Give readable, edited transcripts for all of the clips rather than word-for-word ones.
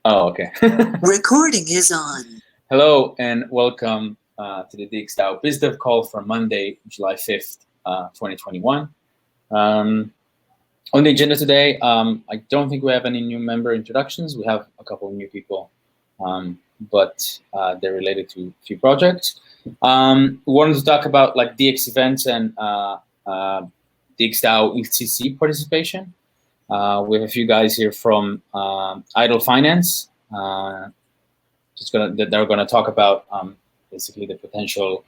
Oh, okay. Recording is on. Hello and welcome to the DXbiz Dev call for Monday, July 5th, 2021. On the agenda today, I don't think we have any new member introductions. We have a couple of new people, but they're related to a few projects. We wanted to talk about like DX events and DXDAO ECC participation. We have a few guys here from Idle Finance. They're gonna talk about basically the potential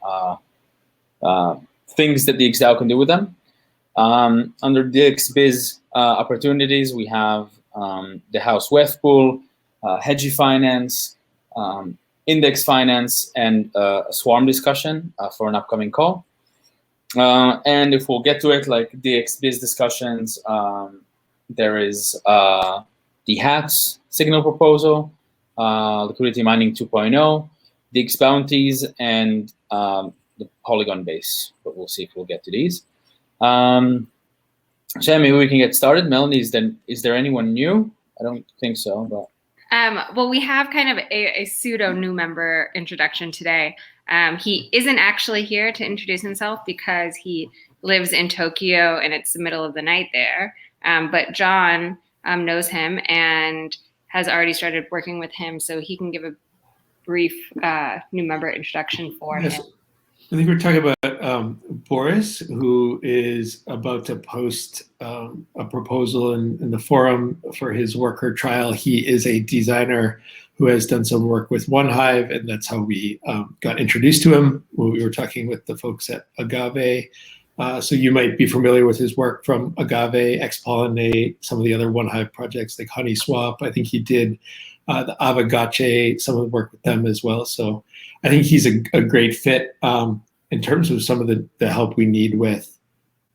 things that DXDAO can do with them. Under DXbiz opportunities, we have the House Wef Pool, Hedgy Finance, Index Finance, and a Swarm discussion for an upcoming call. And if we'll get to it, like DXbiz discussions, there is the HATS signal proposal, liquidity mining 2.0, DX bounties, and the Polygon base. But we'll see if we'll get to these. So maybe we can get started. Melanie, is there anyone new? I don't think so, but. Well, we have kind of a pseudo new member introduction today. He isn't actually here to introduce himself because he lives in Tokyo and it's the middle of the night there. But John knows him and has already started working with him, so he can give a brief new member introduction for him. I think we're talking about Boris, who is about to post a proposal in the forum for his worker trial. He is a designer who has done some work with OneHive, and that's how we got introduced to him when we were talking with the folks at Agave. So you might be familiar with his work from Agave, Xpollinate, some of the other OneHive projects like HoneySwap. I think he did the Avagache, some of the work with them as well. So I think he's a great fit in terms of some of the help we need with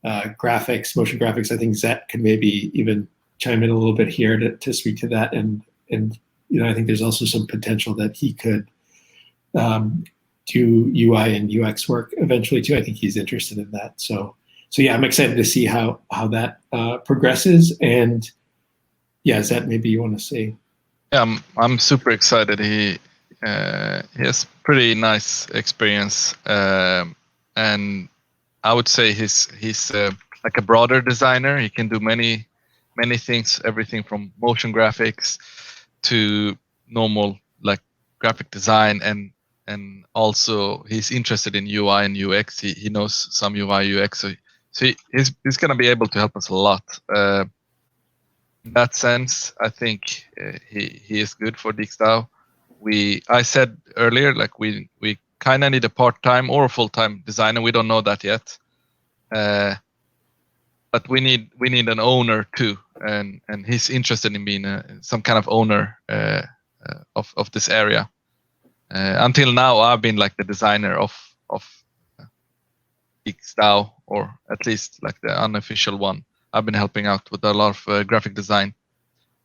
graphics, motion graphics. I think Zet could maybe even chime in a little bit here to speak to that. And you know, I think there's also some potential that he could do UI and UX work eventually too. I think he's interested in that. So yeah, I'm excited to see how that progresses. And yeah, Zet, maybe you want to say? Yeah, I'm super excited. He has pretty nice experience, and I would say he's like a broader designer. He can do many things, everything from motion graphics to normal like graphic design, and also he's interested in UI and UX. He knows some UI UX, so he's gonna be able to help us a lot. In that sense, I think he is good for DXDAO. I said earlier, like we kind of need a part-time or a full-time designer. We don't know that yet, but we need an owner too, and he's interested in being some kind of owner of this area. Until now, I've been like the designer of DXDAO, or at least like the unofficial one. I've been helping out with a lot of graphic design,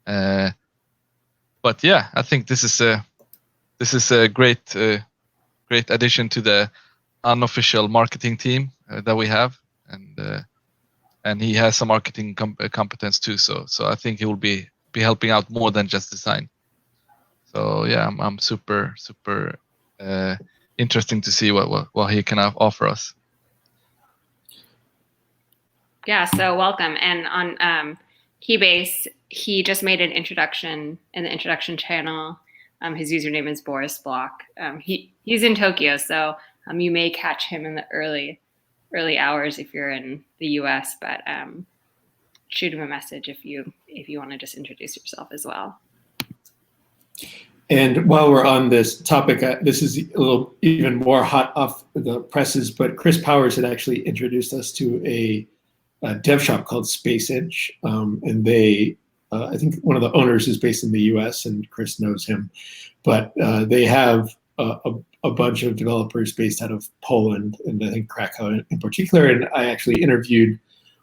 but yeah, I think this is a great addition to the unofficial marketing team that we have, and he has some marketing competence too. So I think he will be helping out more than just design. So yeah, I'm super interesting to see what he can offer us. Yeah, so welcome. And on Keybase, he just made an introduction in the introduction channel. His username is Boris Block. He's in Tokyo, so you may catch him in the early hours if you're in the US. But shoot him a message if you want to just introduce yourself as well. And while we're on this topic, this is a little even more hot off the presses. But Chris Powers had actually introduced us to a dev shop called Space Inch, and they. I think one of the owners is based in the U.S. and Chris knows him, but they have a bunch of developers based out of Poland and I think Krakow in particular. And I actually interviewed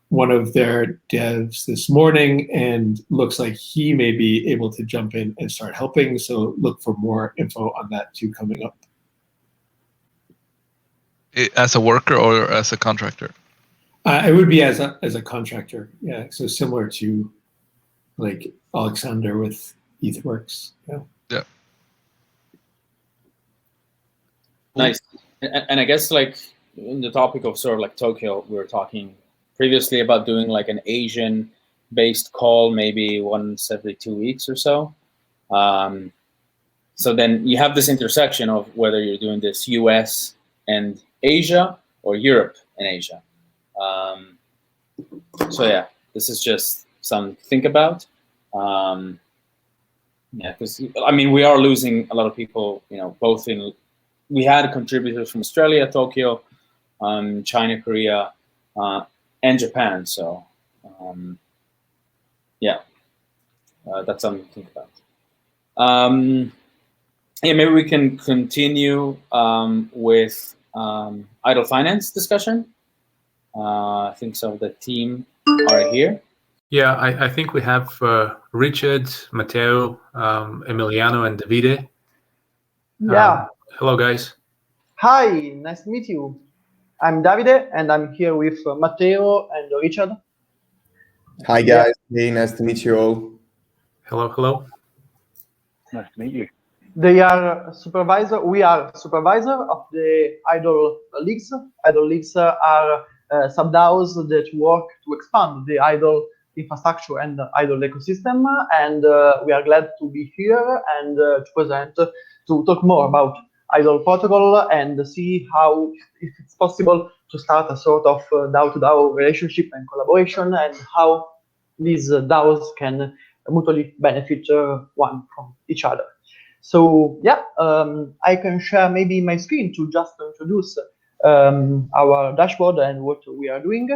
one of their devs this morning, and looks like he may be able to jump in and start helping. So look for more info on that too coming up. As a worker or as a contractor? It would be as a contractor, yeah. So similar to like Alexander with ETH works. Yeah. Yeah. Nice. And I guess like in the topic of sort of like Tokyo, we were talking previously about doing like an Asian-based call, maybe once every 2 weeks or so. So then you have this intersection of whether you're doing this US and Asia or Europe and Asia. So yeah, this is just something to think about. Yeah, because I mean we are losing a lot of people. You know, both in we had contributors from Australia, Tokyo, China, Korea, and Japan. So yeah, that's something to think about. Yeah, maybe we can continue with idle finance discussion. I think some of the team are here. Yeah, I think we have Richard, Matteo, Emiliano, and Davide. Yeah. Hello, guys. Hi, nice to meet you. I'm Davide, and I'm here with Matteo and Richard. Hi, guys. Hey, nice to meet you all. Hello, hello. Nice to meet you. They are supervisor. We are supervisor of the idle leagues. Idle leagues are sub-DAOs that work to expand the idle infrastructure and the idle ecosystem. And we are glad to be here and to present, to talk more about idle protocol and see how, if it's possible, to start a sort of DAO-to-DAO relationship and collaboration, and how these DAOs can mutually benefit one from each other. So yeah, I can share maybe my screen to just introduce our dashboard and what we are doing.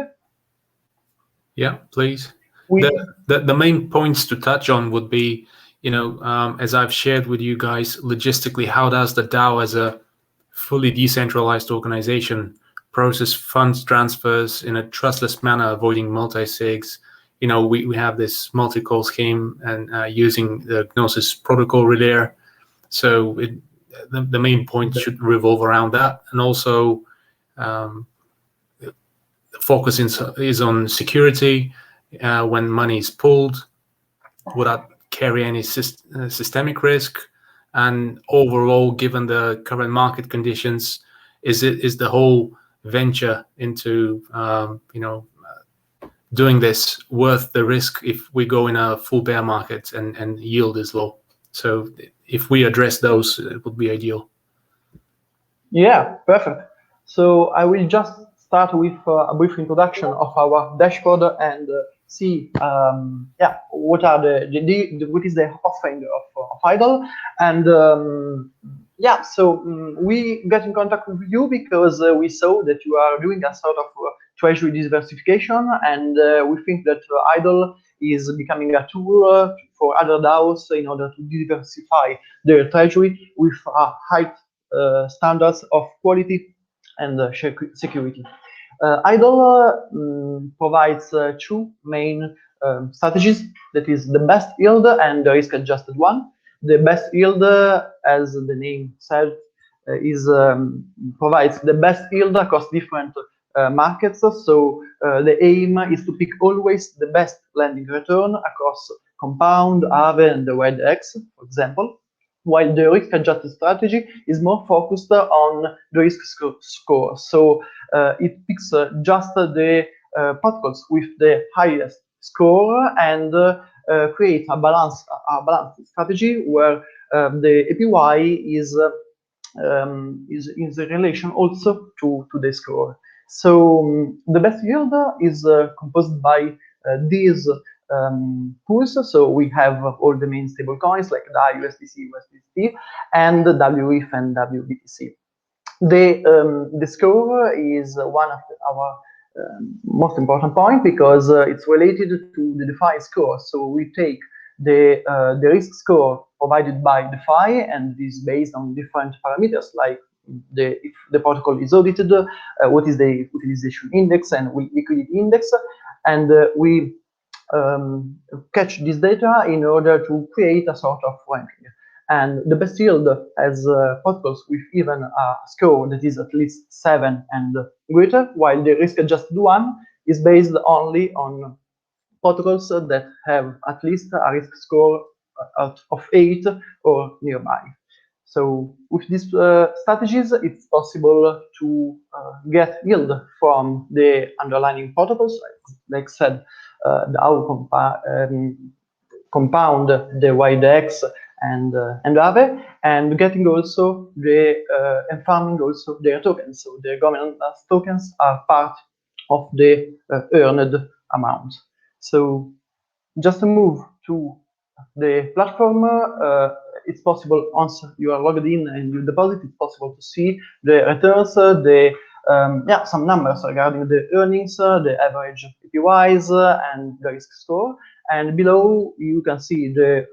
Yeah, please. The main points to touch on would be, you know, as I've shared with you guys, logistically, how does the DAO as a fully decentralized organization process funds transfers in a trustless manner, avoiding multi-sigs? You know, we have this multi-call scheme and using the Gnosis protocol relay. So the main point should revolve around that. And also the focus is on security. When money is pulled, would that carry any systemic risk? And overall, given the current market conditions, is the whole venture into doing this worth the risk if we go in a full bear market and yield is low? So if we address those, it would be ideal. Yeah, perfect. So I will just start with a brief introduction of our dashboard and see, what are what is the offering of idle, and we get in contact with you because we saw that you are doing a sort of treasury diversification, and we think that idle is becoming a tool for other DAOs in order to diversify their treasury with high standards of quality and security. Idle provides two main strategies. That is the best yield and the risk-adjusted one. The best yield, as the name said, provides the best yield across different markets. So the aim is to pick always the best lending return across compound, Aave, and the Red X, for example. While the risk-adjusted strategy is more focused on the risk score. So it picks just the protocols with the highest score and creates a balanced strategy where the APY is in relation also to the score. So the best yield is composed by these pools. So we have all the main stable coins like DAI, USDC, USDT, and WETH and WBTC. The score is one of our most important point because it's related to the DeFi score. So we take the risk score provided by DeFi, and is based on different parameters like if the protocol is audited, what is the utilization index and liquidity index, and we catch this data in order to create a sort of ranking. And the best yield has protocols with even a score that is at least 7 and greater, while the risk-adjusted one is based only on protocols that have at least a risk score out of 8 or nearby. So with these strategies, it's possible to get yield from the underlying protocols, like I said, how compound the YDX and Aave, and getting also the and farming also their tokens. So the governance tokens are part of the earned amount. So just to move to the platform, it's possible once you are logged in and you deposit, it's possible to see the returns, some numbers regarding the earnings, the average APYs, and the risk score. And below you can see the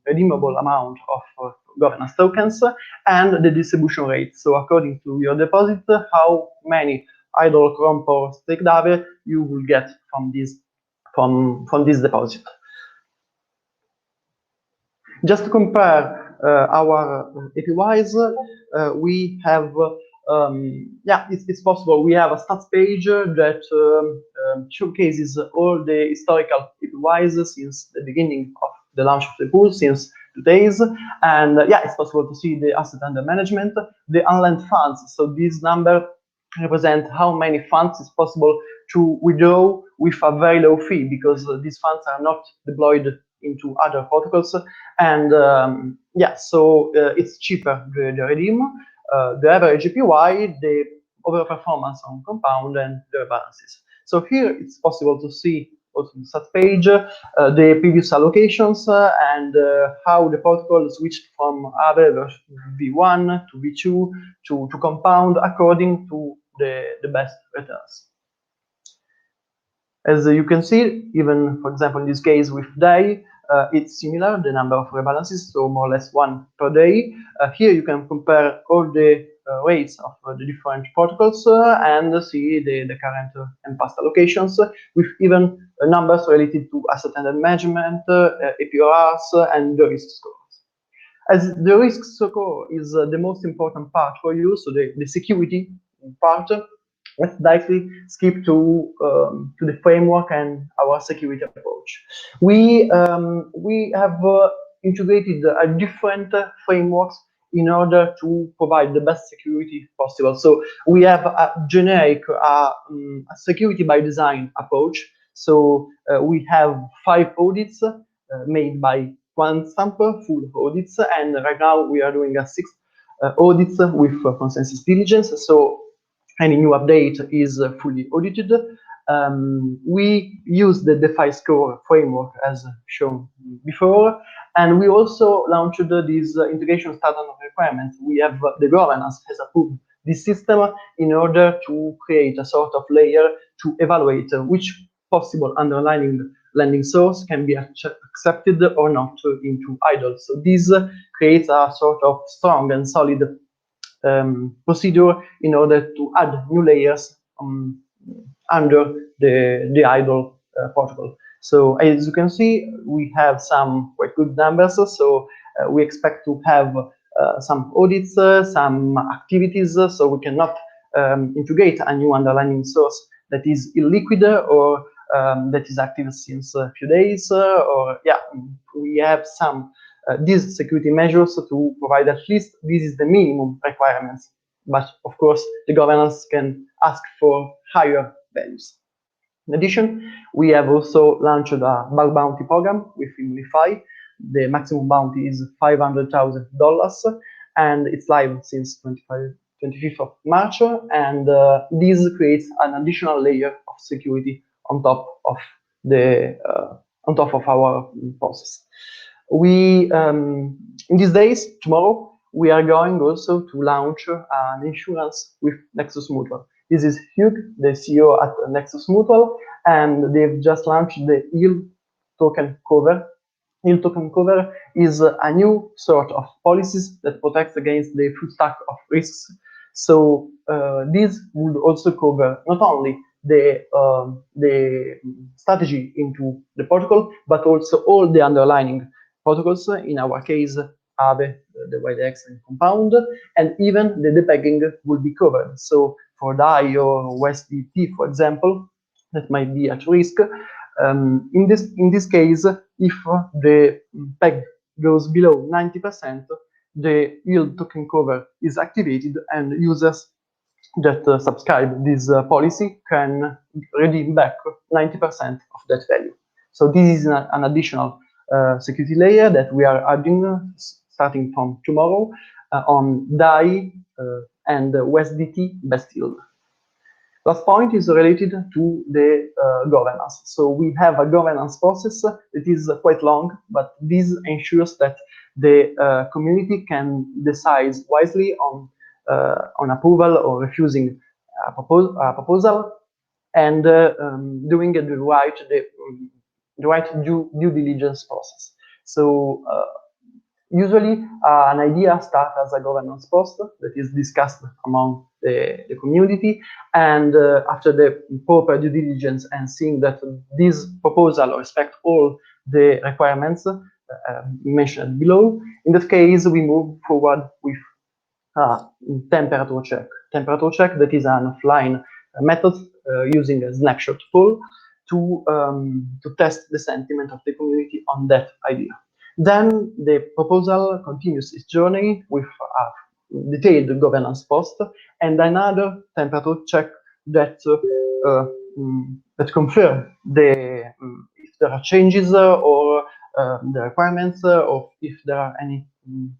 redeemable amount of governance tokens and the distribution rate. So according to your deposit, how many idle Cromp or staked Aave you will get from this deposit. Just to compare our APYs, we have, it's possible. We have a stats page that showcases all the historical APYs since the beginning of the launch of the pool, since 2 days. And it's possible to see the asset under management, the unlent funds. So this number represent how many funds is possible to withdraw with a very low fee, because these funds are not deployed into other protocols, and so it's cheaper the redeem, the average APY, the overall performance on compound, and the balances. So here it's possible to see also the stat page the previous allocations and how the protocol switched from Aave V1 to V2 to compound according to the best returns. As you can see, even, for example, in this case with DAI, it's similar, the number of rebalances, so more or less 1 per day. Here you can compare all the rates of the different protocols and see the current and past allocations with even numbers related to asset under management, APRs, and the risk scores. As the risk score is the most important part for you, so the security part, let's directly skip to the framework and our security approach. We have integrated different frameworks in order to provide the best security possible. So we have a generic a security by design approach. So we have 5 audits made by QuantStamp, full audits, and right now we are doing a 6th audits with consensus diligence. So any new update is fully audited. We use the DeFi score framework as shown before, and we also launched this integration standard requirement. We have the governance has approved this system in order to create a sort of layer to evaluate which possible underlying lending source can be accepted or not into idle. So this creates a sort of strong and solid procedure in order to add new layers under the idle protocol. So as you can see, we have some quite good numbers. So we expect to have some audits, some activities. So we cannot integrate a new underlying source that is illiquid or that is active since a few days. We have some these security measures to provide at least this is the minimum requirements. But of course, the governance can ask for higher values. In addition, we have also launched a bug bounty program with Immunify. The maximum bounty is $500,000, and it's live since 25th of March. And this creates an additional layer of security on top of our process. We in these days, tomorrow, we are going also to launch an insurance with Nexus Mutual. This is Hugh, the CEO at Nexus Mutual, and they've just launched the yield token cover. Yield token cover is a new sort of policies that protects against the full stack of risks. So this would also cover not only the strategy into the protocol, but also all the underlying protocols. In our case, Aave, the YDX and Compound, and even the depegging will be covered. So for DAI or USDT, for example, that might be at risk. In this case, if the peg goes below 90%, the yield token cover is activated, and users that subscribe this policy can redeem back 90% of that value. So this is an additional security layer that we are adding starting from tomorrow on DAI and USDT best yield. Last point is related to the governance. So we have a governance process that is quite long, but this ensures that the community can decide wisely on approval or refusing a proposal, and doing the right due diligence process. So usually, an idea starts as a governance post that is discussed among the community, and after the proper due diligence and seeing that this proposal respects all the requirements mentioned below, in that case, we move forward with temperature check. Temperature check, that is an offline method using a snapshot poll to test the sentiment of the community on that idea. Then the proposal continues its journey with a detailed governance post and another temperature check that that confirm if there are changes or the requirements, or if there are any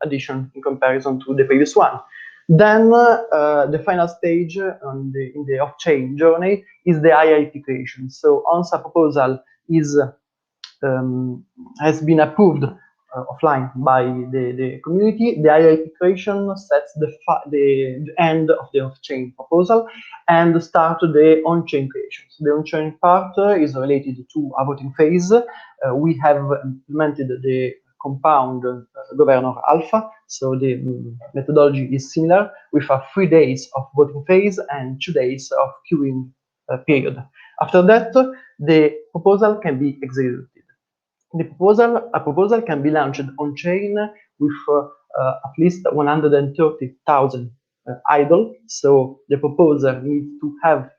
addition in comparison to the previous one. Then the final stage in the off-chain journey is the IIP creation. So once a proposal is has been approved offline by the community, the IIP creation sets the end of the off-chain proposal and start the on-chain creation. So the on-chain part is related to a voting phase. We have implemented the compound governor alpha, so the methodology is similar, with 3 days of voting phase and 2 days of queuing period. After that, the proposal can be executed. A proposal can be launched on chain with at least 130,000 idle. So the proposer needs to have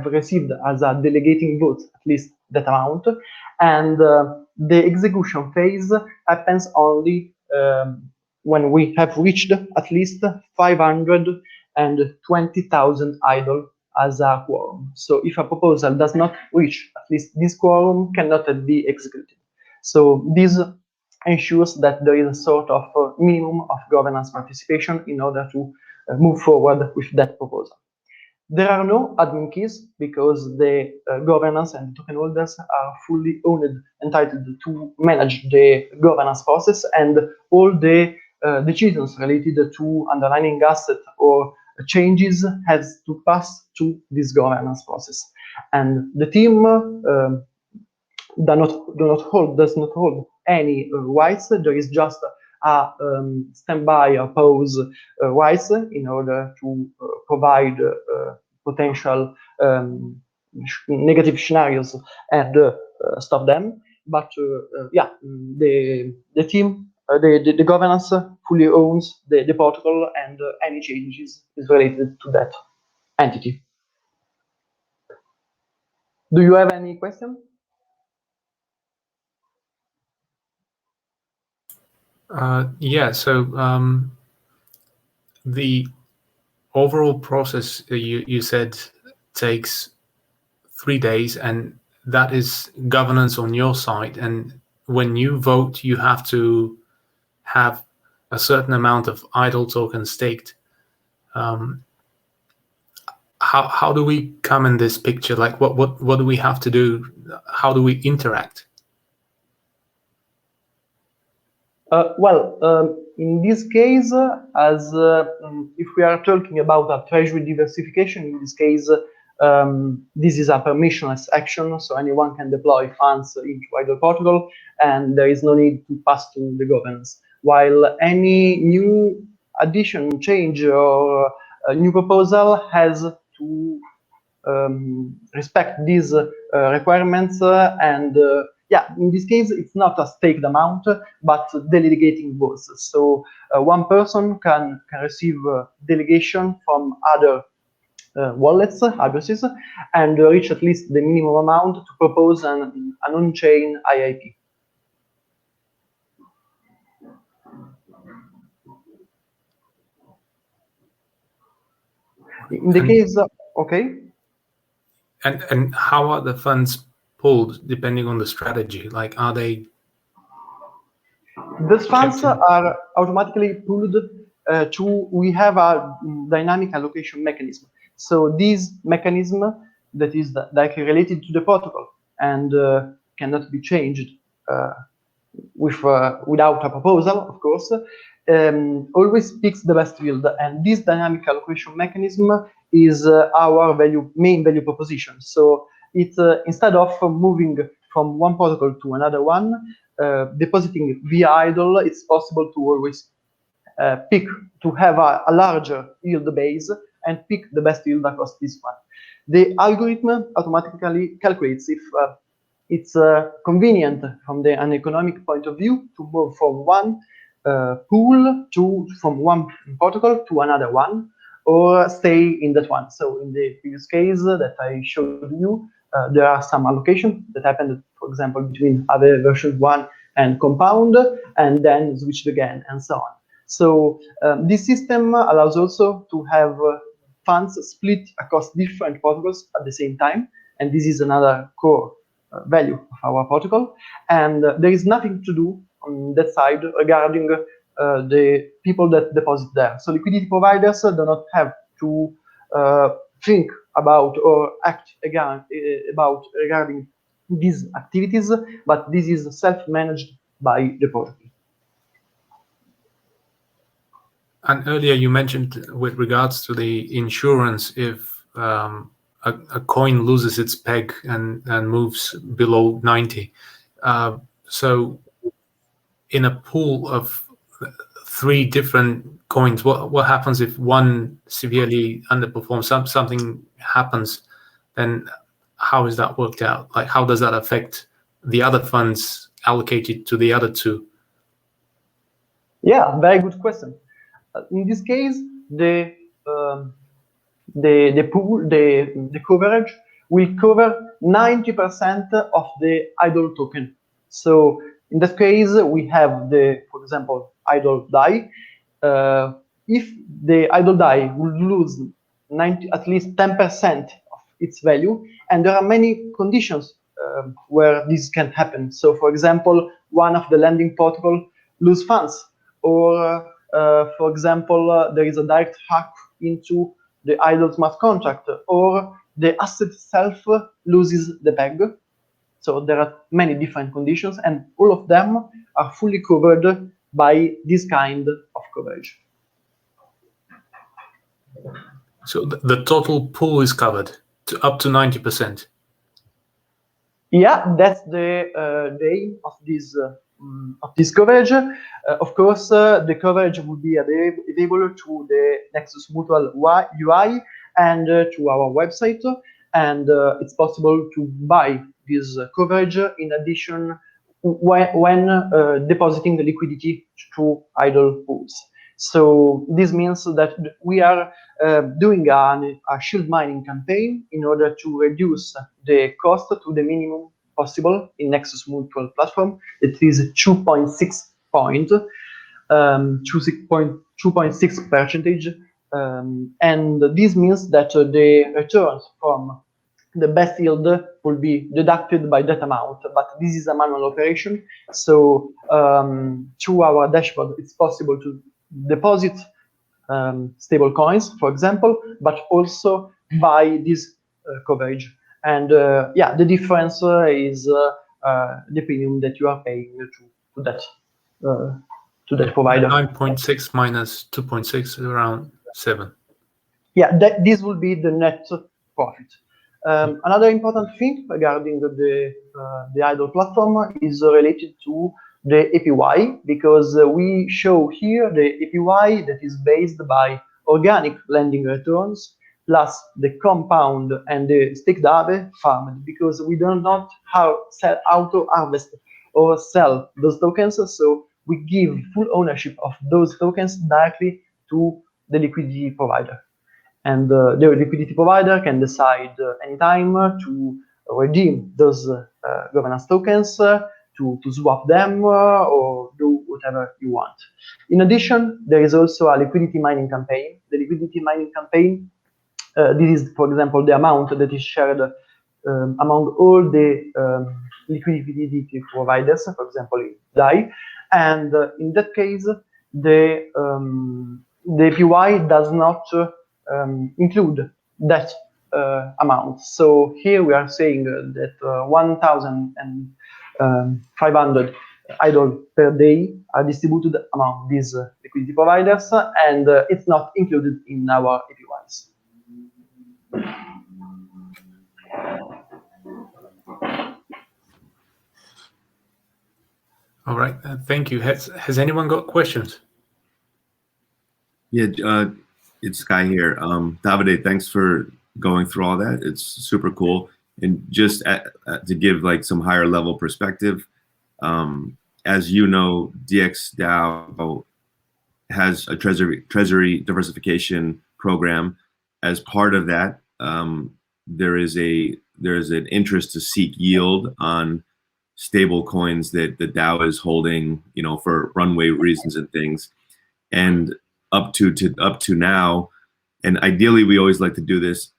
received as a delegating vote at least that amount, and the execution phase happens only when we have reached at least 520,000 idle as a quorum. So if a proposal does not reach at least this quorum, cannot be executed. So this ensures that there is a sort of minimum of governance participation in order to move forward with that proposal. There are no admin keys because the governance and token holders are fully owned, entitled to manage the governance process, and all the decisions related to underlying asset or changes has to pass to this governance process. And the team does not hold any rights. There is just a standby or pause rights in order to provide potential negative scenarios and stop them. But yeah, the team, the governance fully owns the protocol, and any changes is related to that entity. Do you have any question? Yeah, so the overall process you said takes 3 days, and that is governance on your side. And when you vote, you have to have a certain amount of idle tokens staked. How do we come in this picture? Like, what do we have to do? How do we interact? In this case, as if we are talking about a treasury diversification, in this case, this is a permissionless action, so anyone can deploy funds into either protocol, and there is no need to pass through the governance. While any new addition, change, or a new proposal has to respect these requirements, and yeah, in this case, it's not a staked amount, but delegating votes. So one person can receive delegation from other wallets, addresses, and reach at least the minimum amount to propose an on-chain IIP. In the case, okay. And how are the funds pulled depending on the strategy? Like, are they? Those funds are automatically pulled we have a dynamic allocation mechanism. So this mechanism that is directly related to the protocol and cannot be changed without a proposal, of course, always picks the best yield. And this dynamic allocation mechanism is our main value proposition. So it instead of moving from one protocol to another one, depositing via idle, it's possible to always pick to have a larger yield base and pick the best yield across this one. The algorithm automatically calculates if it's convenient from an economic point of view to move from one pool from one protocol to another one, or stay in that one. So in the previous case that I showed you, there are some allocations that happened, for example, between other version 1 and compound, and then switched again, and so on. So this system allows also to have funds split across different protocols at the same time, and this is another core value of our protocol. And there is nothing to do on that side regarding the people that deposit there. So liquidity providers do not have to think about or act again regarding these activities, but this is self-managed by the protocol. And earlier you mentioned with regards to the insurance, if a coin loses its peg and moves below 90. So in a pool of 3 different coins, what happens if one severely underperforms? Something happens, then how is that worked out? Like, how does that affect the other funds allocated to the other 2? Yeah, very good question. In this case, the coverage will cover 90% of the idle token. So in that case, we have for example, idle DAI. If the idle DAI would lose at least 10% of its value, and there are many conditions where this can happen. So for example, one of the lending protocol lose funds, or for example, there is a direct hack into the idle smart contract, or the asset itself loses the peg. So there are many different conditions, and all of them are fully covered by this kind of coverage. So the total pool is covered up to 90%. Yeah, that's the aim of this coverage. Of course, the coverage will be available to the Nexus Mutual UI and to our website, and it's possible to buy this coverage in addition when depositing the liquidity to idle pools. So this means that we are doing a shield mining campaign in order to reduce the cost to the minimum possible in Nexus Mutual platform. It is 2.6 point, 2.6 percentage, and this means that the returns from the best yield will be deducted by that amount, but this is a manual operation. So through our dashboard, it's possible to deposit stable coins, for example, but also buy this coverage. And yeah, the difference is the premium that you are paying to that provider. 9.6 minus 2.6 is around 7. Yeah, this will be the net profit. Another important thing regarding the idle platform is related to the APY, because we show here the APY that is based by organic lending returns plus the compound and the staked Aave farmed, because we do not auto harvest or sell those tokens, so we give full ownership of those tokens directly to the liquidity provider. And the liquidity provider can decide anytime to redeem those governance tokens, to swap them, or do whatever you want. In addition, there is also a liquidity mining campaign. The liquidity mining campaign This is, for example, the amount that is shared among all the liquidity providers, for example, in DAI. And in that case, the APY does not include that amount. So here we are saying that 1,500 idle per day are distributed among these liquidity providers, and it's not included in our APYs. All right, thank you. Has anyone got questions? Yeah, it's Sky here. Davide, thanks for going through all that. It's super cool. And just to give like some higher level perspective, as you know, DXDAO has a treasury diversification program. As part of that, there is an interest to seek yield on stable coins that the DAO is holding, for runway reasons and things. And up to now, and ideally we always like to do this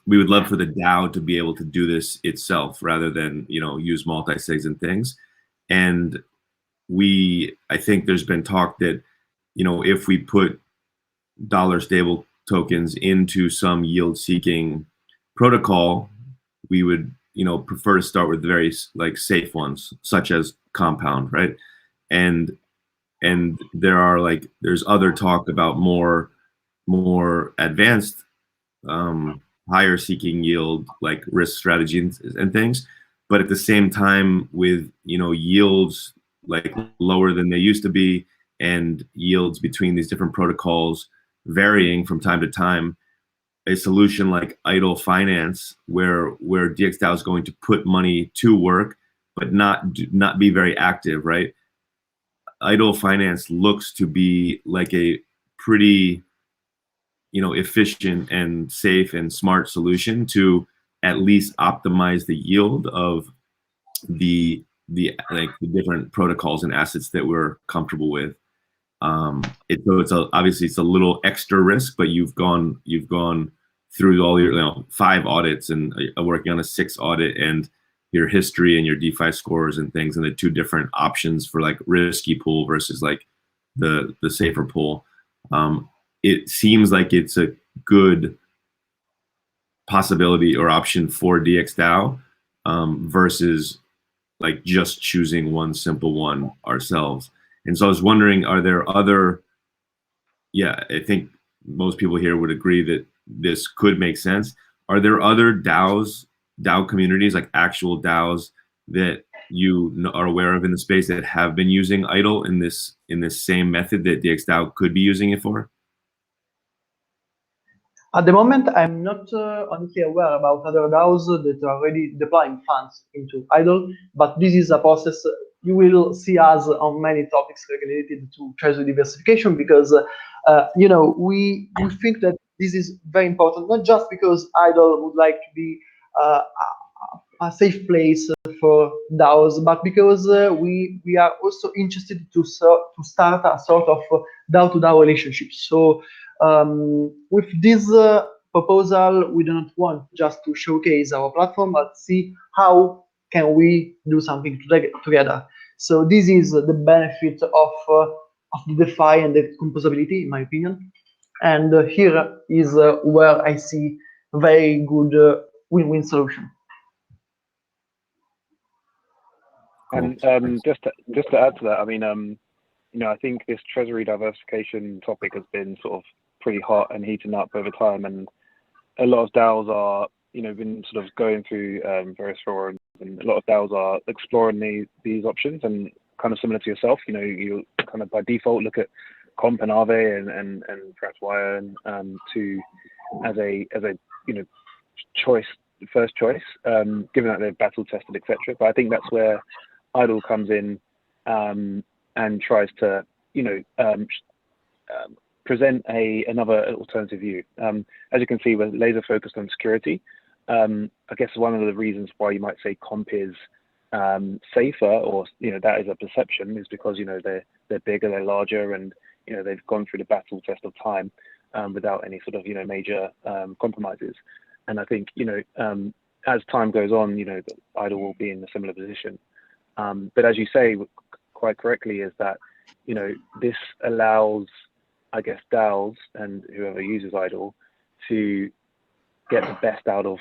we would love for the DAO to be able to do this itself rather than use multi-sigs and things. And I think there's been talk that if we put dollar stable tokens into some yield seeking protocol, we would prefer to start with very safe ones such as Compound, right? And there's other talk about more advanced higher seeking yield, like risk strategies and things. But at the same time, with yields like lower than they used to be, and yields between these different protocols varying from time to time, a solution like idle finance, where DXDAO is going to put money to work but not be very active, right? Idle finance looks to be like a pretty efficient and safe and smart solution to at least optimize the yield of the different protocols and assets that we're comfortable with. Obviously it's a little extra risk, but you've gone through all your 5 audits and working on a 6th audit, and your history and your DeFi scores and things, and the 2 different options for like risky pool versus like the safer pool. It seems like it's a good possibility or option for DXDAO versus like just choosing one simple one ourselves. And so I was wondering, are there other, I think most people here would agree that this could make sense. Are there other DAO communities, like actual DAOs that you are aware of in the space that have been using idle in this same method that DXDAO could be using it for? At the moment, I'm not honestly aware about other DAOs that are already deploying funds into idle, but this is a process. You will see us on many topics related to treasury diversification, because we think that this is very important, not just because idle would like to be a safe place for DAOs, but because we are also interested to start a sort of DAO-to-DAO relationship. So with this proposal, we do not want just to showcase our platform, but see how can we do something together. So this is the benefit of the DeFi and the composability, in my opinion. And here is where I see very good win-win solution. And just to add to that, I mean, I think this treasury diversification topic has been sort of pretty hot and heating up over time, and a lot of DAOs are, been sort of going through various forums, and a lot of DAOs are exploring these options, and kind of similar to yourself, you kind of by default look at Comp and Aave and perhaps Wire as a first choice, given that they're battle tested, etc. But I think that's where idle comes in and tries to present another alternative view. As you can see, we're laser focused on security. I guess one of the reasons why you might say Comp is safer, or that is a perception, is because they're bigger, they're larger, and they've gone through the battle test of time. without any sort of major compromises. And I think as time goes on, the IDLE will be in a similar position. But as you say quite correctly, is that this allows, I guess, DAOs and whoever uses IDLE to get the best out of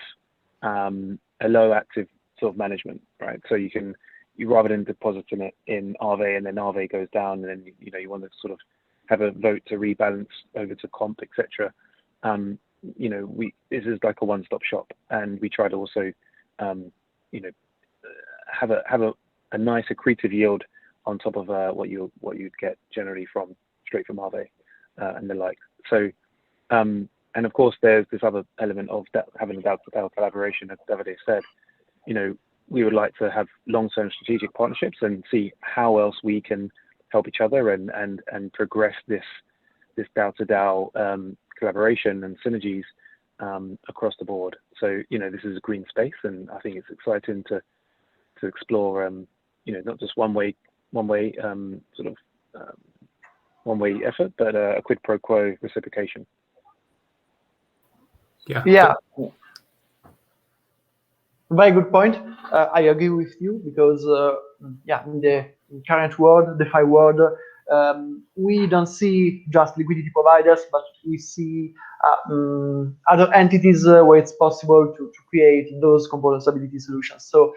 a low active sort of management, right? So you rather than depositing it in Aave and then Aave goes down, and then you want to sort of have a vote to rebalance over to comp, etc. This is like a one-stop shop, and we try to also have a nice accretive yield on top of what you'd get generally straight from Aave and the like. So and of course there's this other element of having a DAO collaboration, as Davide said. We would like to have long-term strategic partnerships and see how else we can help each other and progress this DAO to DAO collaboration and synergies across the board. So this is a green space, and I think it's exciting to explore not just one way effort, but a quid pro quo reciprocation. Yeah. Very good point. I agree with you because in the current world, DeFi world, we don't see just liquidity providers, but we see other entities where it's possible to create those composability solutions. So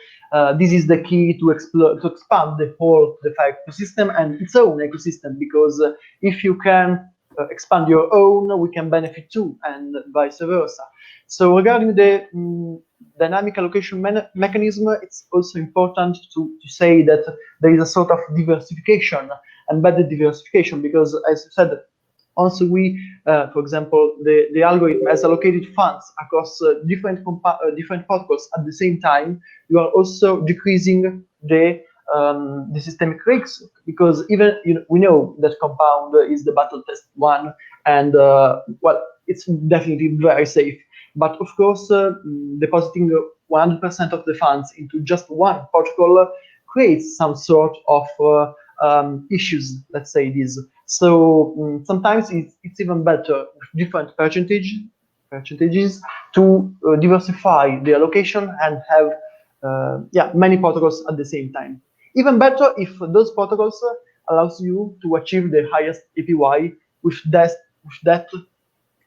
this is the key to expand the whole DeFi ecosystem and its own ecosystem, because if you can expand your own, we can benefit too, and vice versa. So regarding the dynamic allocation mechanism, it's also important to say that there is a sort of diversification, embedded diversification, because as you said, also we, for example, the algorithm has allocated funds across different protocols at the same time. You are also decreasing the systemic risks, because even we know that Compound is the battle test one, and well, it's definitely very safe. But of course, depositing 100% of the funds into just one protocol creates some sort of issues, let's say this. So sometimes it's even better with different percentages to diversify the allocation and have many protocols at the same time. Even better if those protocols allows you to achieve the highest APY with that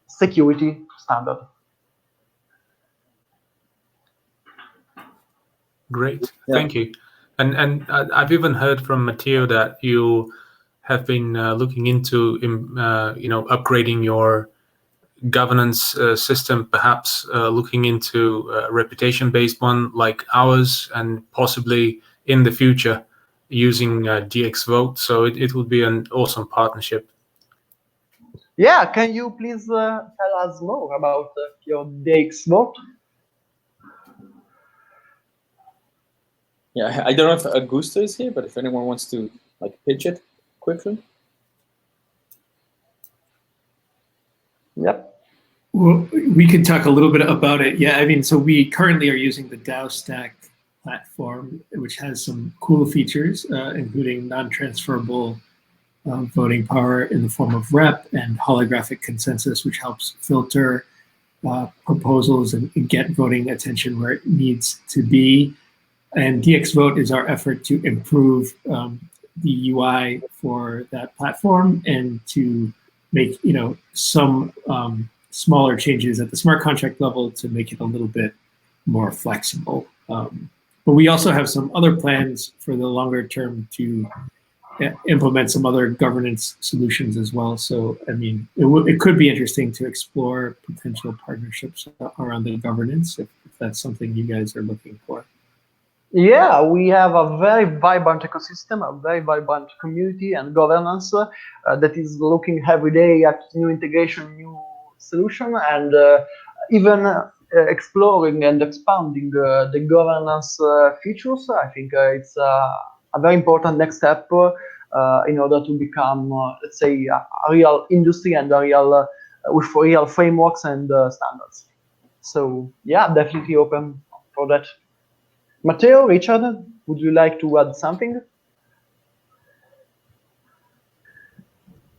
security standard. Great, thank you. And I've even heard from Matteo that you have been looking into upgrading your governance system, perhaps looking into a reputation-based one like ours, and possibly in the future using DXvote. So it would be an awesome partnership. Yeah, can you please tell us more about your DXvote? Yeah, I don't know if Augusto is here, but if anyone wants to pitch it quickly. Yep. Well, we could talk a little bit about it. Yeah, I mean, so we currently are using the DAO Stack platform, which has some cool features, including non-transferable voting power in the form of rep and holographic consensus, which helps filter proposals and get voting attention where it needs to be. And DXvote is our effort to improve the UI for that platform and to make some smaller changes at the smart contract level to make it a little bit more flexible. But we also have some other plans for the longer term to implement some other governance solutions as well. So, I mean, it could be interesting to explore potential partnerships around the governance if that's something you guys are looking for. Yeah, we have a very vibrant ecosystem, a very vibrant community and governance that is looking every day at new integration, new solution, and even exploring and expanding the governance features. I think it's a very important next step in order to become, let's say, a real industry and a real with real frameworks and standards. So yeah, definitely open for that. Matteo, Richard, would you like to add something?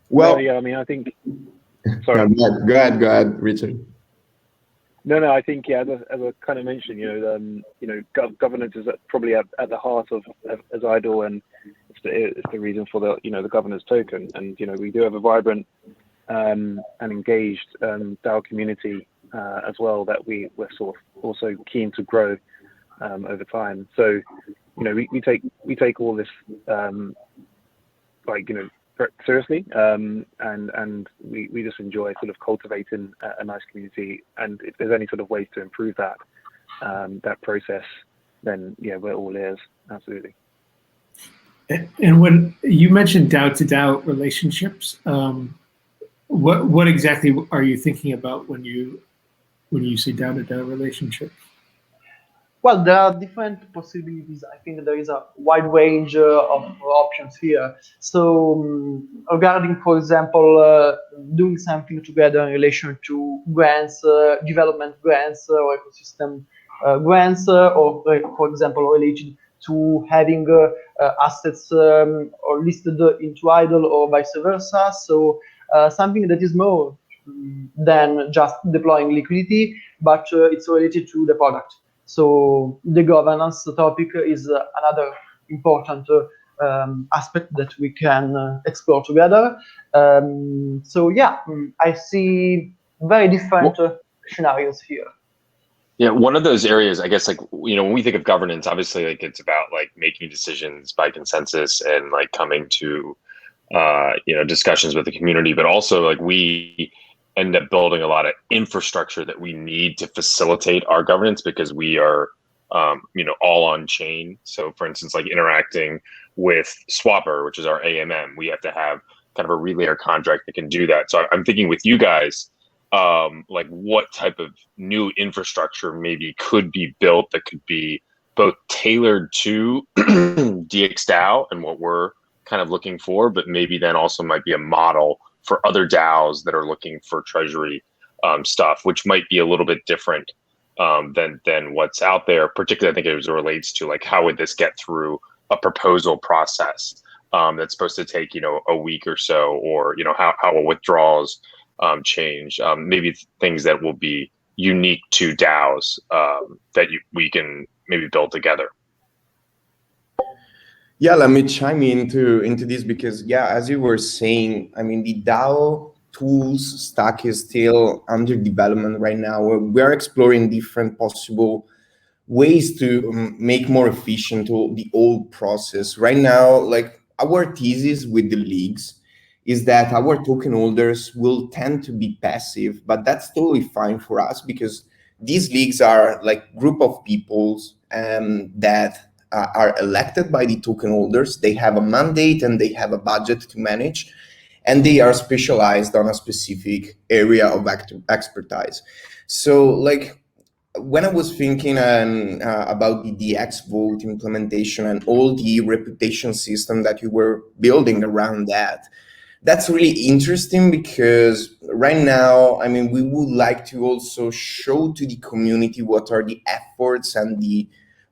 Well, yeah, I mean, I think. Sorry. Go ahead, Richard. No. I think as I kind of mentioned, governance is probably at the heart of as IDLE, and it's the reason for the governance token. And we do have a vibrant and engaged DAO community as well that we're sort of also keen to grow over time. So we take all this seriously, and we just enjoy sort of cultivating a nice community. And if there's any sort of ways to improve that process, then we're all ears. Absolutely. And when you mentioned DAO to DAO relationships, what exactly are you thinking about when you say DAO to DAO relationships? Well, there are different possibilities. I think there is a wide range of options here. So regarding, for example, doing something together in relation to grants, development grants or ecosystem grants, or for example, related to having assets or listed into IDLE or vice versa. So something that is more than just deploying liquidity, but it's related to the product. So the governance topic is another important aspect that we can explore together. So yeah, I see very different scenarios here. Yeah, one of those areas, I guess, when we think of governance, obviously, it's about making decisions by consensus and coming to, discussions with the community, but also we end up building a lot of infrastructure that we need to facilitate our governance because we are, all on chain. So for instance, interacting with Swapper, which is our AMM, we have to have kind of a relayer contract that can do that. So I'm thinking with you guys, what type of new infrastructure maybe could be built that could be both tailored to DXDAO and what we're kind of looking for, but maybe then also might be a model for other DAOs that are looking for treasury stuff, which might be a little bit different than what's out there. Particularly, I think it relates to how would this get through a proposal process that's supposed to take a week or so, or how will withdrawals change? Maybe things that will be unique to DAOs that we can maybe build together. Yeah, let me chime into this because as you were saying, I mean the DAO tools stack is still under development right now. We're exploring different possible ways to make more efficient the old process. Right now, our thesis with the leagues is that our token holders will tend to be passive, but that's totally fine for us because these leagues are group of peoples that are elected by the token holders. They have a mandate and they have a budget to manage, and they are specialized on a specific area of expertise. So when I was thinking about the DX vote implementation and all the reputation system that you were building around that, that's really interesting because right now, I mean, we would like to also show to the community what are the efforts and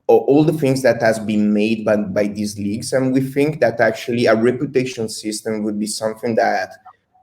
all the things that has been made by these leagues. And we think that actually a reputation system would be something that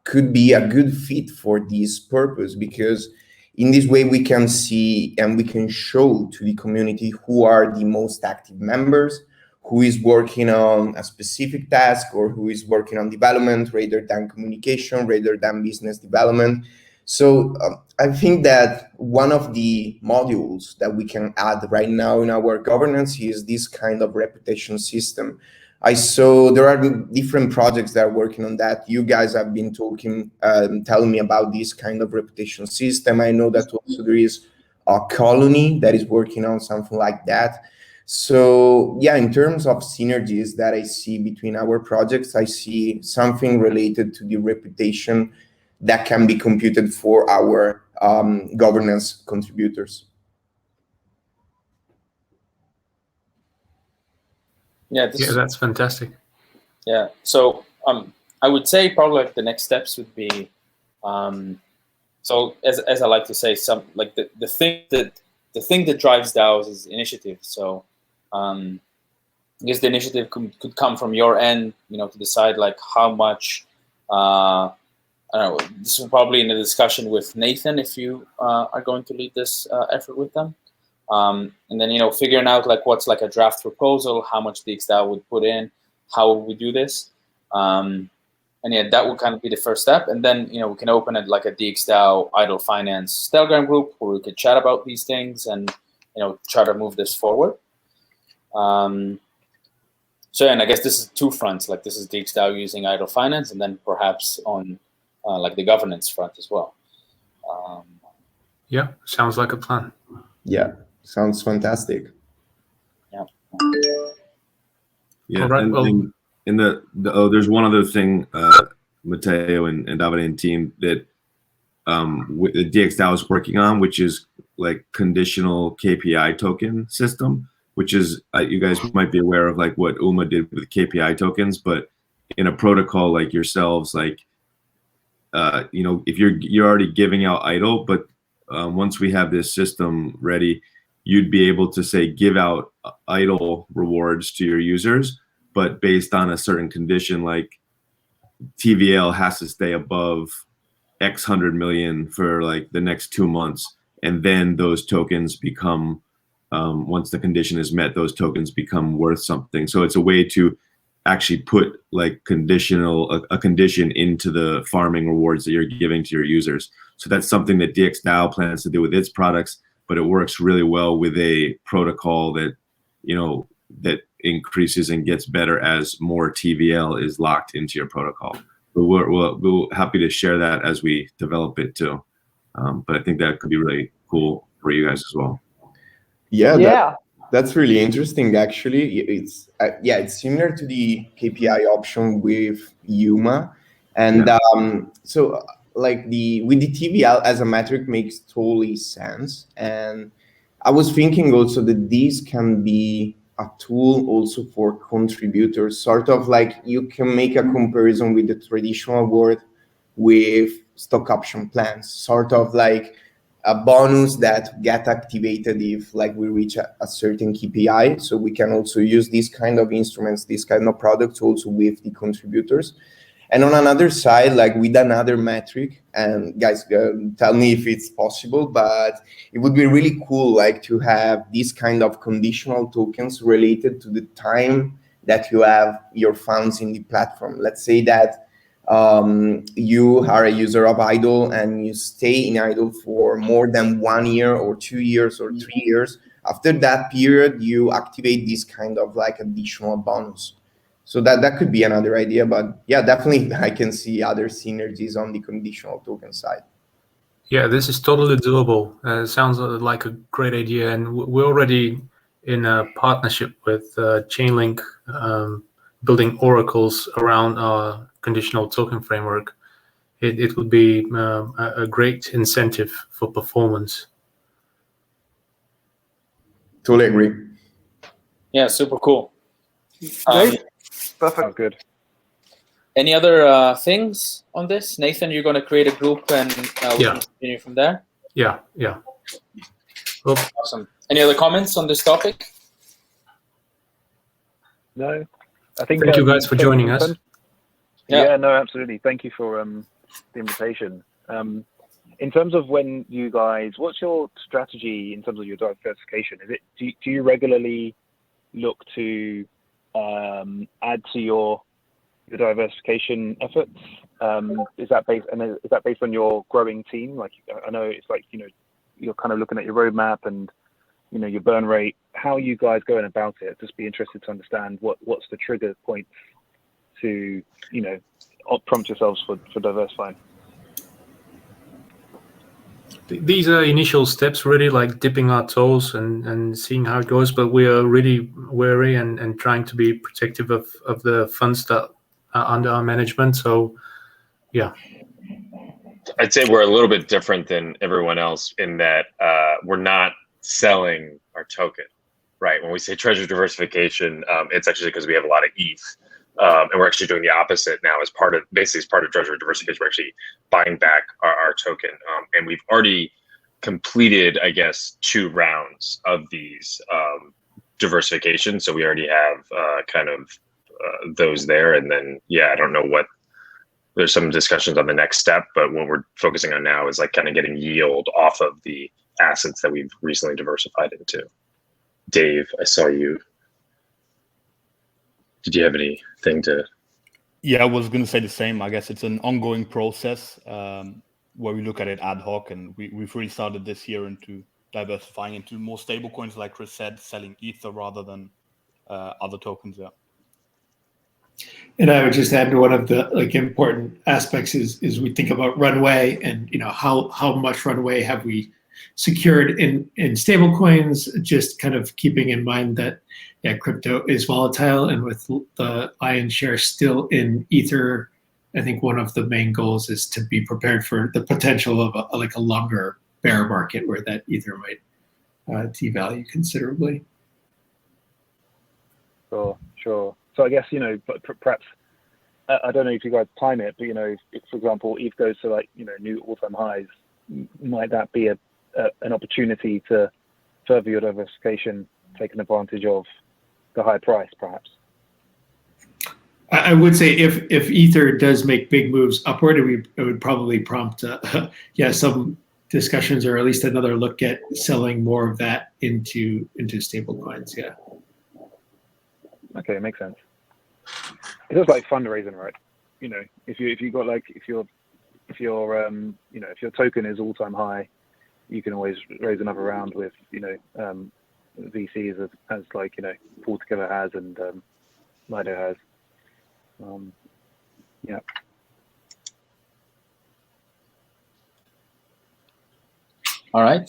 could be a good fit for this purpose, because in this way we can see and we can show to the community who are the most active members, who is working on a specific task or who is working on development rather than communication, rather than business development. So I think that one of the modules that we can add right now in our governance is this kind of reputation system. I saw there are different projects that are working on that. You guys have been talking, telling me about this kind of reputation system. I know that also there is a Colony that is working on something like that. So yeah, in terms of synergies that I see between our projects, I see something related to the reputation that can be computed for our governance contributors. Yeah, that's fantastic. Yeah, so I would say probably the next steps would be, so as I like to say, the thing that drives DAOs is initiative. So I guess the initiative could come from your end, to decide how much I don't know, this is probably in a discussion with Nathan if you are going to lead this effort with them. And then, figuring out like what's like a draft proposal, how much DXDAO would put in, how would we do this. And yeah, that would kind of be the first step. And then, we can open it like a DXDAO idle finance Telegram group where we could chat about these things and, try to move this forward. So, and I guess this is two fronts, like this is DXDAO using idle finance, and then perhaps on like the governance front as well. Yeah, sounds like a plan. Yeah, sounds fantastic. Yeah. Yeah. All right, And, well, there's one other thing, Matteo and Davide and team that the DXDAO is working on, which is like conditional KPI token system, which is you guys might be aware of like what UMA did with KPI tokens, but in a protocol like yourselves, like if you're already giving out idle, but once we have this system ready, you'd be able to say give out idle rewards to your users, but based on a certain condition, like TVL has to stay above X 100 million for like the next 2 months, and then those tokens become once the condition is met, those tokens become worth something. So it's a way to actually put like a condition into the farming rewards that you're giving to your users. So that's something that DXDAO plans to do with its products, but it works really well with a protocol that that increases and gets better as more TVL is locked into your protocol. But we're happy to share that as we develop it too. But I think that could be really cool for you guys as well. Yeah. That's really interesting, actually. It's similar to the KPI option with Yuma, and so like with the TVL as a metric makes totally sense. And I was thinking also that this can be a tool also for contributors, sort of like you can make a comparison with the traditional world with stock option plans, sort of like a bonus that get activated if like we reach a certain KPI. So we can also use these kind of instruments, these kind of products also with the contributors. And on another side, like with another metric, and guys, tell me if it's possible, but it would be really cool like to have these kind of conditional tokens related to the time that you have your funds in the platform. Let's say that you are a user of idle and you stay in idle for more than 1 year or 2 years or 3 years. After that period, you activate this kind of like additional bonus. So that could be another idea, but yeah, definitely I can see other synergies on the conditional token side. Yeah, this is totally doable. Sounds like a great idea, and we're already in a partnership with Chainlink, building oracles around our conditional token framework. It would be a great incentive for performance. Totally agree. Yeah, super cool. Great. Perfect. Sounds good. Any other things on this? Nathan, you're going to create a group and we can continue from there? Yeah. Well, awesome. Any other comments on this topic? No. I think thank you guys for joining us. Yeah, no, absolutely. Thank you for the invitation. In terms of when you guys, what's your strategy in terms of your diversification? Is it do you regularly look to add to your diversification efforts? Is that based on your growing team? Like I know it's like you're kind of looking at your roadmap and your burn rate. How are you guys going about it? Just be interested to understand what's the trigger points to prompt yourselves for diversifying. These are initial steps, really, like dipping our toes and seeing how it goes. But we are really wary and trying to be protective of the funds that are under our management. So, yeah. I'd say we're a little bit different than everyone else in that we're not selling our token, right? When we say treasury diversification, it's actually because we have a lot of ETH. And we're actually doing the opposite now as part of treasury diversification. We're actually buying back our token. And we've already completed, I guess, 2 rounds of these diversification. So we already have kind of those there. And then, I don't know what there's some discussions on the next step, but what we're focusing on now is like kind of getting yield off of the assets that we've recently diversified into. Dave, I saw you. Did you have anything to? Yeah, I was going to say the same. I guess it's an ongoing process where we look at it ad hoc, and we've really started this year into diversifying into more stable coins, like Chris said, selling Ether rather than other tokens. Yeah. And I would just add to one of the important aspects is we think about runway and how much runway have we secured in stable coins, just kind of keeping in mind that crypto is volatile, and with the lion's share still in Ether, I think one of the main goals is to be prepared for the potential of a longer bear market where that Ether might devalue considerably. Sure. So I guess, but perhaps, I don't know if you guys time it, but, if, for example, ETH goes to new all-time highs, might that be an opportunity to further your diversification, taking advantage of the high price, perhaps? I would say if Ether does make big moves upward, it would probably prompt some discussions, or at least another look at selling more of that into stable coins. Yeah. Okay, makes sense. It's just like fundraising, right? If your token is all-time high, you can always raise another round with VCs as Pool Together has and Lido has. Yeah. All right.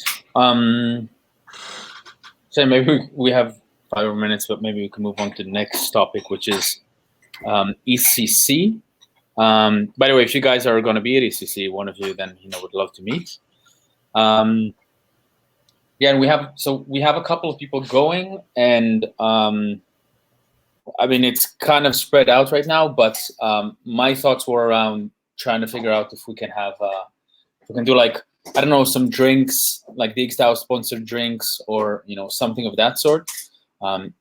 So maybe we have 5 more minutes, but maybe we can move on to the next topic, which is ECC. By the way, if you guys are going to be at ECC, one of you, then would love to meet. And we have a couple of people going, and I mean, it's kind of spread out right now, but my thoughts were around trying to figure out if we can have if we can do I don't know, some drinks, like the DXDAO sponsored drinks, or something of that sort.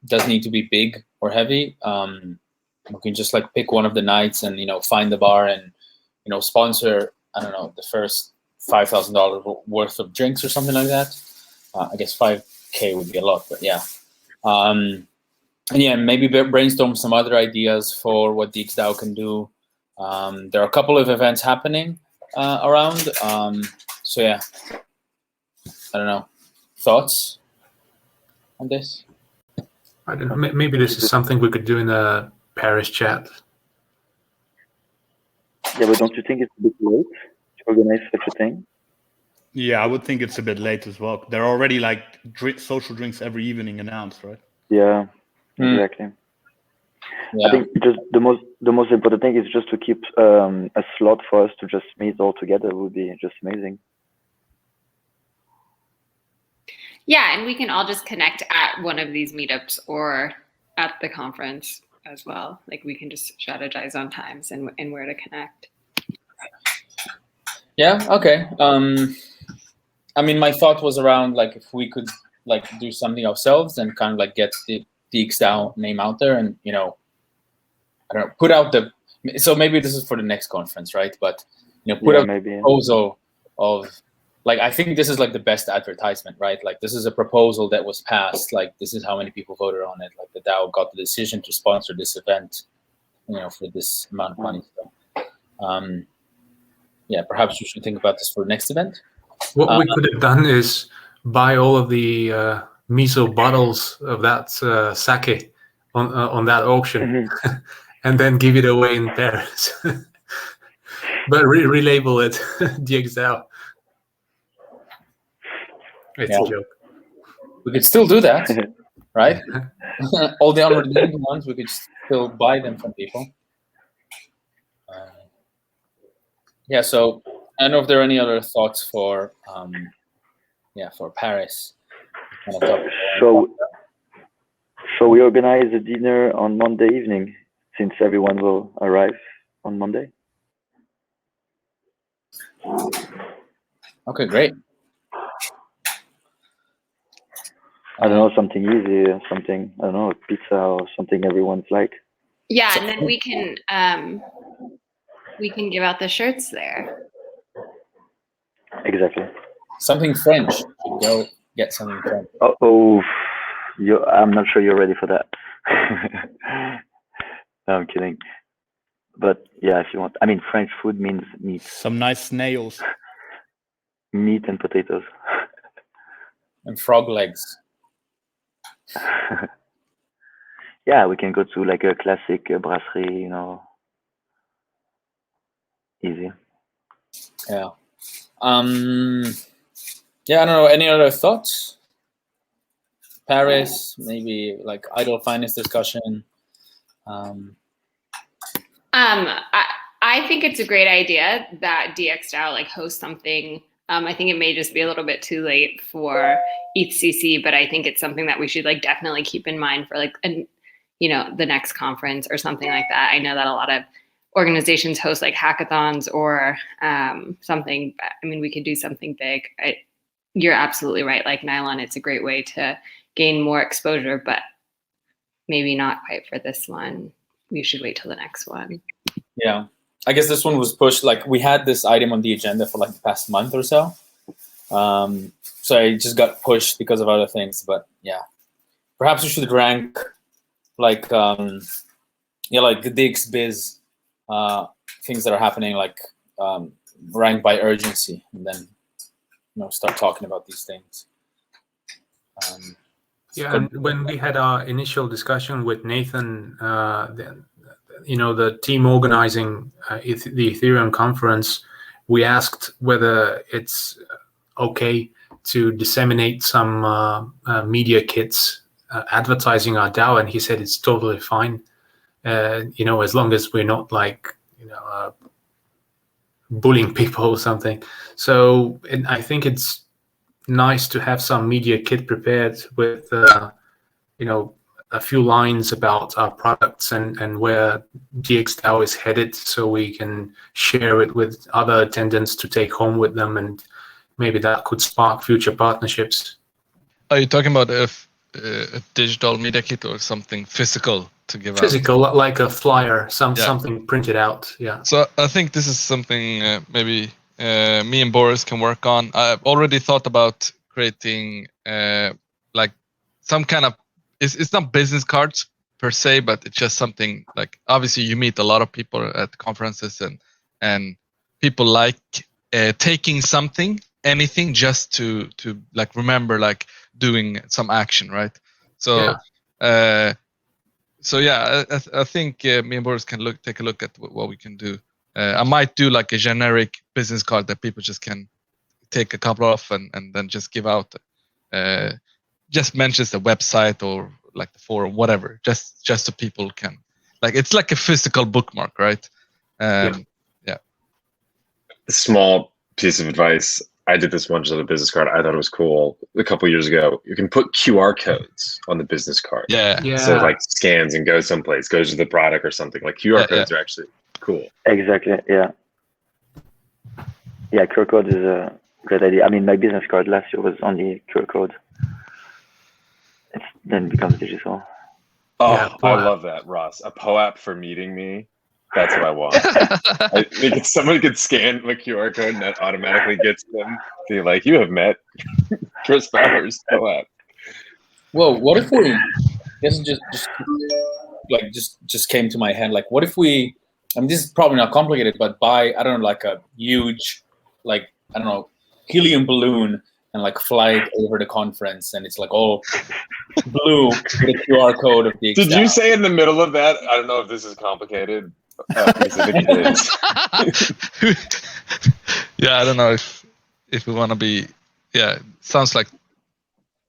Doesn't need to be big or heavy. We can just pick one of the nights and find the bar and sponsor, I don't know, the first $5,000 worth of drinks or something like that. I guess 5K would be a lot, but yeah. And yeah, maybe brainstorm some other ideas for what DXDAO can do. There are a couple of events happening around. So yeah, I don't know. Thoughts on this? I don't know. Maybe this is something we could do in a Paris chat. Yeah, but don't you think it's a bit late to organize such a thing? Yeah, I would think it's a bit late as well. There are already social drinks every evening announced, right? Yeah, exactly. Yeah. I think just the most important thing is just to keep a slot for us to just meet all together. Would be just amazing. Yeah, and we can all just connect at one of these meetups or at the conference as well. We can just strategize on times and where to connect. Yeah, okay. I mean, my thought was around if we could do something ourselves and kind of get the DXDAO name out there, and I don't know, put out so maybe this is for the next conference, right? But put out a proposal of I think this is the best advertisement, right? This is a proposal that was passed. This is how many people voted on it. The DAO got the decision to sponsor this event, for this amount of money. So, yeah, perhaps we should think about this for the next event. What we could have done is buy all of the miso bottles of that sake on that auction, and then give it away in Paris. But relabel it DXDAO. It's a joke. We could still do that, right? All the unredeemed ones, we could still buy them from people. Yeah, so I don't know if there are any other thoughts for Paris. Shall we organize a dinner on Monday evening, since everyone will arrive on Monday? Okay, great. I don't know, something easy, something, I don't know, pizza or something everyone's like. Yeah, and then we can We can give out the shirts there. Exactly. Something French. You go get something French. I'm not sure you're ready for that. No, I'm kidding. But yeah, if you want, I mean, French food means meat. Some nice snails. Meat and potatoes. And frog legs. Yeah, we can go to like a classic brasserie, you know. Easy. Yeah. Yeah, I don't know. Any other thoughts? Paris, maybe like idle finance discussion. I think it's a great idea that DXDAO like hosts something. I think it may just be a little bit too late for ETHCC, but I think it's something that we should like definitely keep in mind for like the next conference or something like that. I know that a lot of organizations host like hackathons or something. I mean, we could do something big. You're absolutely right. Like Nylon, it's a great way to gain more exposure, but maybe not quite for this one. We should wait till the next one. Yeah, I guess this one was pushed. Like we had this item on the agenda for like the past month or so. So it just got pushed because of other things. But yeah, perhaps we should rank like like the DXbiz things that are happening, like ranked by urgency, and then start talking about these things. Yeah, and when we had our initial discussion with Nathan, the team organizing the Ethereum conference, we asked whether it's okay to disseminate some media kits advertising our DAO, and he said it's totally fine. As long as we're not like bullying people or something. So I think it's nice to have some media kit prepared with a few lines about our products and where DXDAO is headed, so we can share it with other attendants to take home with them, and maybe that could spark future partnerships. Are you talking about a digital media kit or something physical to give out? Physical, like a flyer, something printed out. Yeah. So I think this is something maybe me and Boris can work on. I've already thought about creating like some kind of, it's not business cards per se, but it's just something like, obviously you meet a lot of people at conferences and people like taking something, anything, just to like remember like doing some action, right? So I think me and Boris can take a look at what we can do. I might do like a generic business card that people just can take a couple off and then just give out. Just mentions the website or like the forum, whatever. Just so people can, like, it's like a physical bookmark, right? Yeah. Small piece of advice. I did this once on a business card. I thought it was cool. A couple of years ago, you can put QR codes on the business card. Yeah. So like scans and goes someplace, goes to the product or something. Like QR codes are actually cool. Exactly. Yeah. Yeah, QR code is a great idea. I mean, my business card last year was only QR code. It then becomes digital. Oh, yeah, I love that, Ross. A POAP for meeting me. That's what I want. I think someone could scan my QR code and that automatically gets them. Be like, you have met Chris Bowers. POAP. Whoa! What if we? This just came to my head. Like, what if we? I mean, this is probably not complicated, but buy, I don't know, like a huge, like, I don't know, helium balloon and like fly it over the conference, and it's like all blue with a QR code of the. Did you say in the middle of that? I don't know if this is complicated. Because if it is. Yeah, I don't know if we want to be. Yeah, sounds like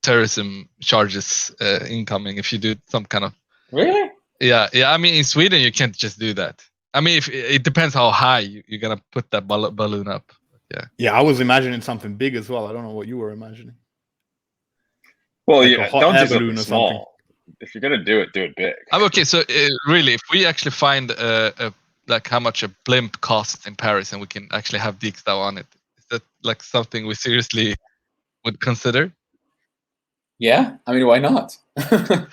terrorism charges incoming if you do some kind of. Really? Yeah. I mean, in Sweden you can't just do that. I mean, if it depends how high you're gonna put that balloon up. Yeah. Yeah, I was imagining something big as well. I don't know what you were imagining. Well, like yeah, don't do something small. If you're gonna do it big. Okay, so really, if we actually find like how much a blimp costs in Paris, and we can actually have DXDAO on it, is that like something we seriously would consider? Yeah, I mean, why not? Depend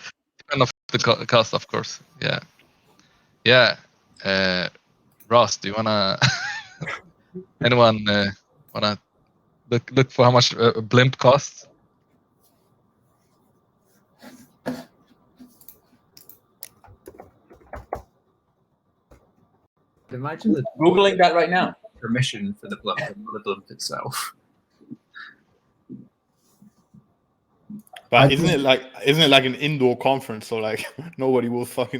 on the cost, of course. Yeah. Ross, do you wanna? Anyone wanna look for how much a blimp costs? Imagine the Googling that right now. permission for the blimp itself. But isn't it like an indoor conference? So like nobody will fucking